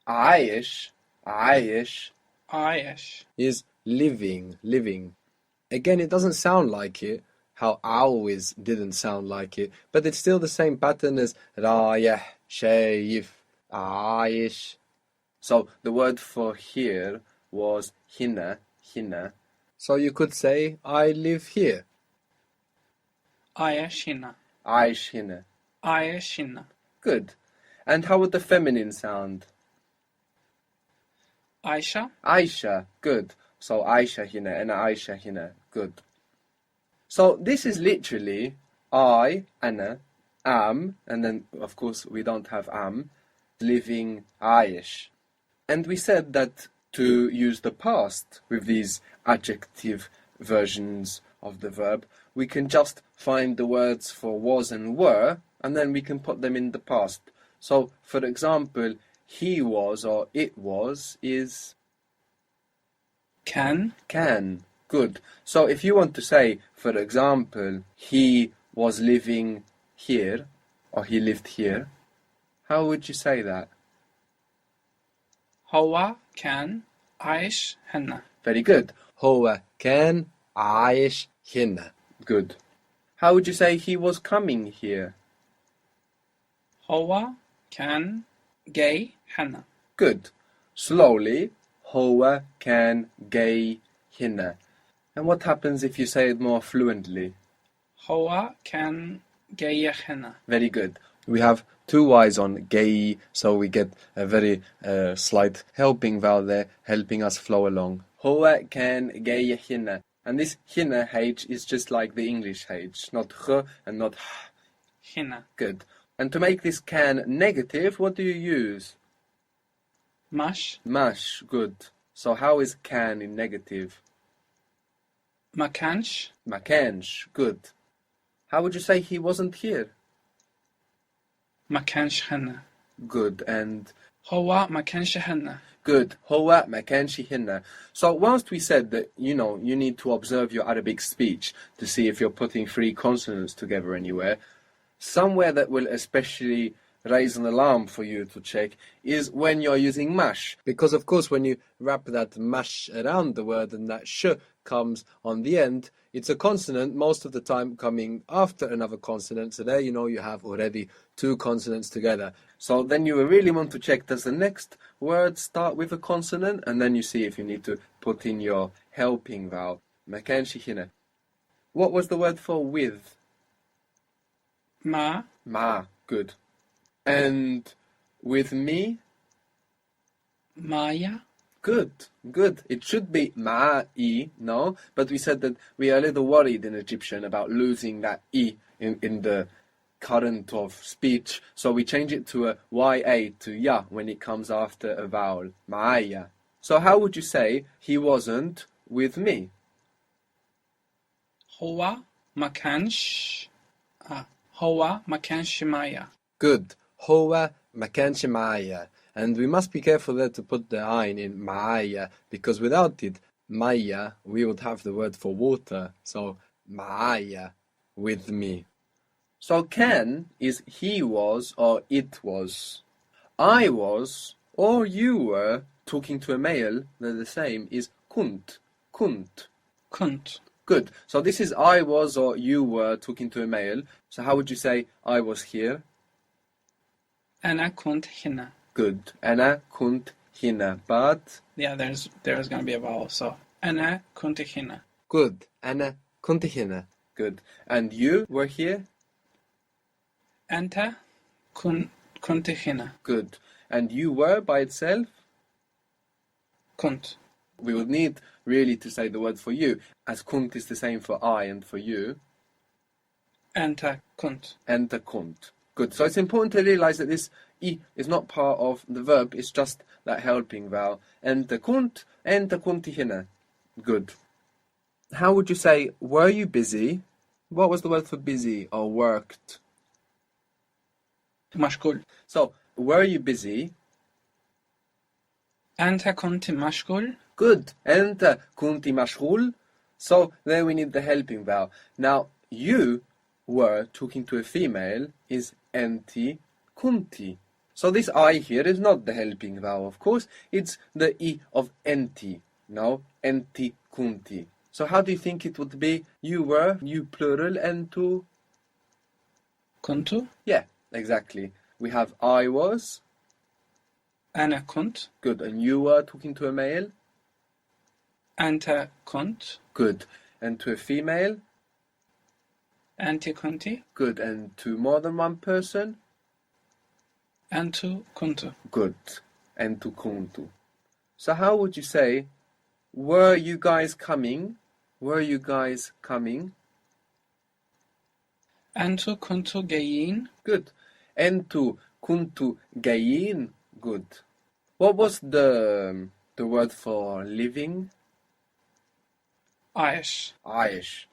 عايش عايش عايش. is living. Again, it doesn't sound like it, how always didn't sound like it, but it's still the same pattern as رايح شايف عايش. So the word for here was هنا. So you could say I live here. عايش هنا. عايش هنا. عايش هنا. Good. And how would the feminine sound? عايشة. Aisha. Good. So Aisha هنا and Aisha هنا. Good. So this is literally I, Anna, am, and then of course we don't have am, living عايش. And we said that to use the past with these adjective versions of the verb, we can just find the words for was and were, and then we can put them in the past. So, for example, he was or it was is Can. Good. So if you want to say, for example, he was living here, or he lived here, how would you say that? هو كان عايش هنا. Very good. هو كان عايش هنا. Good. How would you say he was coming here? هو كان جاي هنا. Good. Slowly. هو كان جاي هنا. And what happens if you say it more fluently? هو كان جاي هنا. Very good. We have two Y's on gay, so we get a very slight helping vowel there, helping us flow along. هو كان جاي هنا. And this هنا H is just like the English H, not h and not h. هنا. Good. And to make this can negative, what do you use? مش. Mash. Good. So how is can in negative? ما كانش. ما كانش. Good. How would you say he wasn't here? ما كانش هنا. Good. And هو ما كانش هنا. good. هو ما كانش هنا. So whilst we said that, you need to observe your Arabic speech to see if you're putting three consonants together anywhere, somewhere that will especially raise an alarm for you to check is when you're using mash. Because of course when you wrap that mash around the word and that sh comes on the end, it's a consonant most of the time coming after another consonant. So there you have already two consonants together. So then you really want to check, does the next word start with a consonant? And then you see if you need to put in your helping vowel. ما كانش هنا. What was the word for with? ما. Good. And with me? مايا. Good. It should be ma'i, no? But we said that we are a little worried in Egyptian about losing that i in the current of speech. So we change it to a ya to ya when it comes after a vowel. Ma'aya. So how would you say he wasn't with me? هو ما كانش. هو ما كانش معايا. Good. هو ما كانش معايا. And we must be careful there to put the ayn in معايا, because without it, maya, we would have the word for water. So معايا, with me. So can is he was or it was. I was or you were talking to a male, they're the same, is kunt. كنت. Good. So this is I was or you were talking to a male. So how would you say I was here? أنا كنت هنا. Good. أنا كنت هنا. But yeah, there's going to be a vowel. So أنا كنت هنا. Good. أنا كنت هنا. Good. And you were here? أنت كنت هنا. Good. And you were by itself? كنت. We would need really to say the word for you, as kunt is the same for I and for you. أنت كنت. Enter kunt. Good. So it's important to realize that this I is not part of the verb, it's just that helping vowel. Enter kunti hina. Good. How would you say, were you busy? What was the word for busy or worked? مشغول. So, were you busy? أنت كنت مشغول. Good. أنت كنت مشغول. So, there we need the helping vowel. Now, you were talking to a female is أنتِ كنتِ. So this I here is not the helping vowel, of course. It's the I of enti. No, enti kunti. So how do you think it would be? You were, you plural, entu? كنت. Yeah, exactly. We have I was. أنا كنت. Good. And you were talking to a male? أنت كنت. Good. And to a female? أنت كنتِ. Good. And to more than one person? أنتُ كنتُ. Good. And to kuntu. So how would you say, were you guys coming? Were you guys coming? أنتُ كنتُ جايين. Good. Entu kuntu gayin. Good. What was the word for living? عايش. Aish.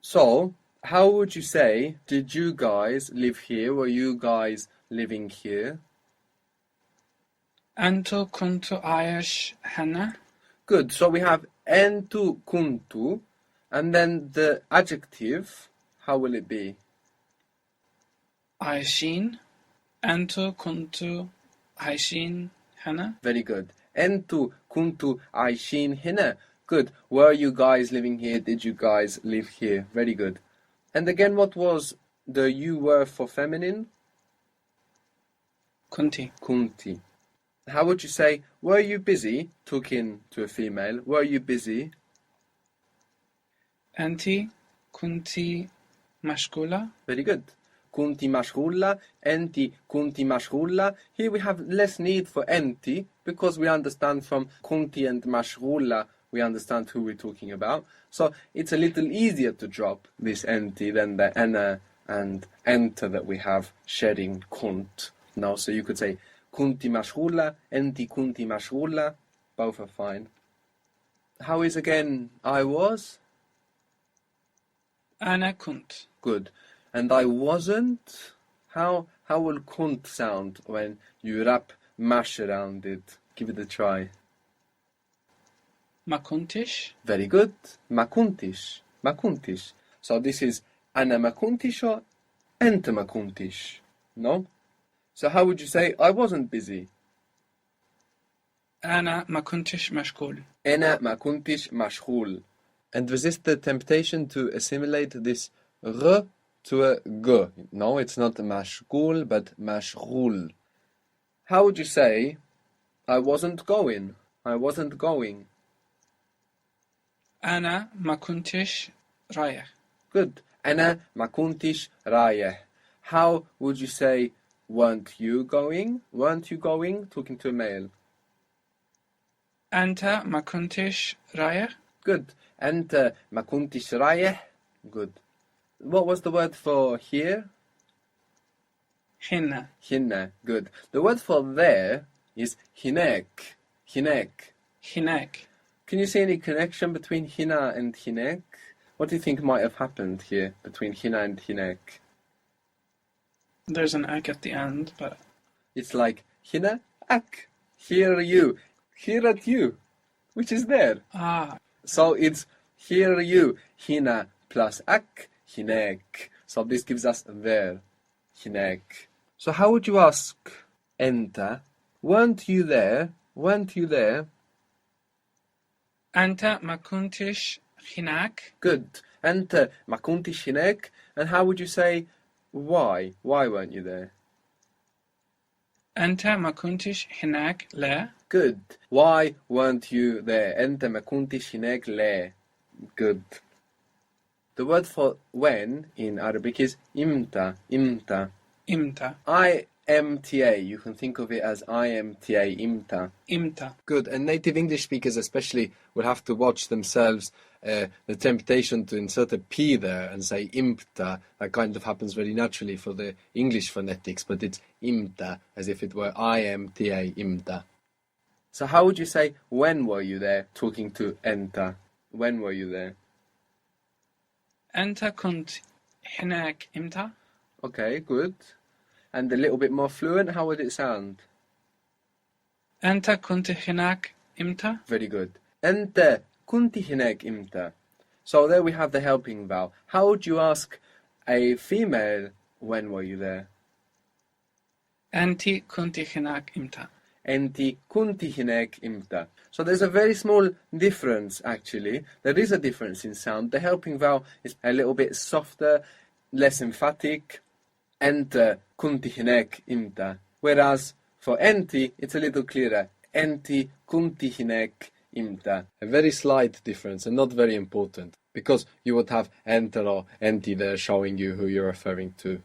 So, how would you say, did you guys live here? Were you guys living here? أنتُ كنتُ عايش هنا. Good. So we have entu kuntu, and then the adjective, how will it be? عايشين. أنتُ كنتُ عايشين هنا. Very good. Entu kuntu aishin hina. Good. Were you guys living here? Did you guys live here? Very good. And again, what was the you were for feminine? كنتِ. Kunti. How would you say, were you busy? Talking to a female. Were you busy? أنتِ كنتِ مشغولة. Very good. Kunti mashghulla, enti kunti mashghulla. Here we have less need for enti because we understand from kunti and mashghulla, we understand who we're talking about. So it's a little easier to drop this enti than the ana and enter that we have shedding kunt. Now, so you could say kunti mashghulla, enti kunti mashghulla. Both are fine. How is again I was? أنا كنت. Good. And I wasn't? How will kunt sound when you wrap mash around it? Give it a try. ما كنتش. Very good. Ma kuntish. Ma kuntish. So this is ana ma kuntish or enta ma kuntish? No? So how would you say I wasn't busy? أنا ما كنتش مشغول. Ana ma kuntish mashghul. And resist the temptation to assimilate this r to a g. No, it's not mashghul, but mashghul. How would you say, I wasn't going? I wasn't going. أنا ما كنتش رايح. Good. أنا ما كنتش رايح. How would you say, weren't you going? Weren't you going? Talking to a male. أنت ما كنتش رايح. Good. أنت ما كنتش رايح. Good. What was the word for here? هنا. هنا. Good. The word for there is هناك. هناك. هناك. Can you see any connection between hina and hinek? What do you think might have happened here between hina and hinek? There's an ek at the end, but It's like hina ak. Here you. Here at you. Which is there. So it's here you. Hina plus ak. Hinek. So this gives us there. Hinek. So how would you ask enta? Weren't you there? Weren't you there? أنت ما كنتش هناك. Good. أنت ما كنتش هناك. And how would you say why? Why weren't you there? أنت ما كنتش هناك. لا. Good. Why weren't you there? أنت ما كنتش هناك. لا. Good. The word for when in Arabic is imta. Imta. إمتى. IMTA. You can think of it as IMTA. Imta. إمتى. Good. And native English speakers especially will have to watch themselves the temptation to insert a P there and say impta. That kind of happens very naturally for the English phonetics, but it's imta, as if it were IMTA, imta. So how would you say, when were you there, talking to enta? When were you there? أنت كنت هناك إمتى. Okay, good. And a little bit more fluent, how would it sound? أنت كنت هناك إمتى. Very good. أنت كنت هناك إمتى? So there we have the helping vowel. How would you ask a female, when were you there? Anti kunti hinak imta. Enti kunti hinek imta. So there's a very small difference actually. There is a difference in sound. The helping vowel is a little bit softer, less emphatic. Enter kunti hinek imta. Whereas for enti, it's a little clearer. Enti kunti hinek imta. A very slight difference and not very important because you would have enter or enti there showing you who you're referring to.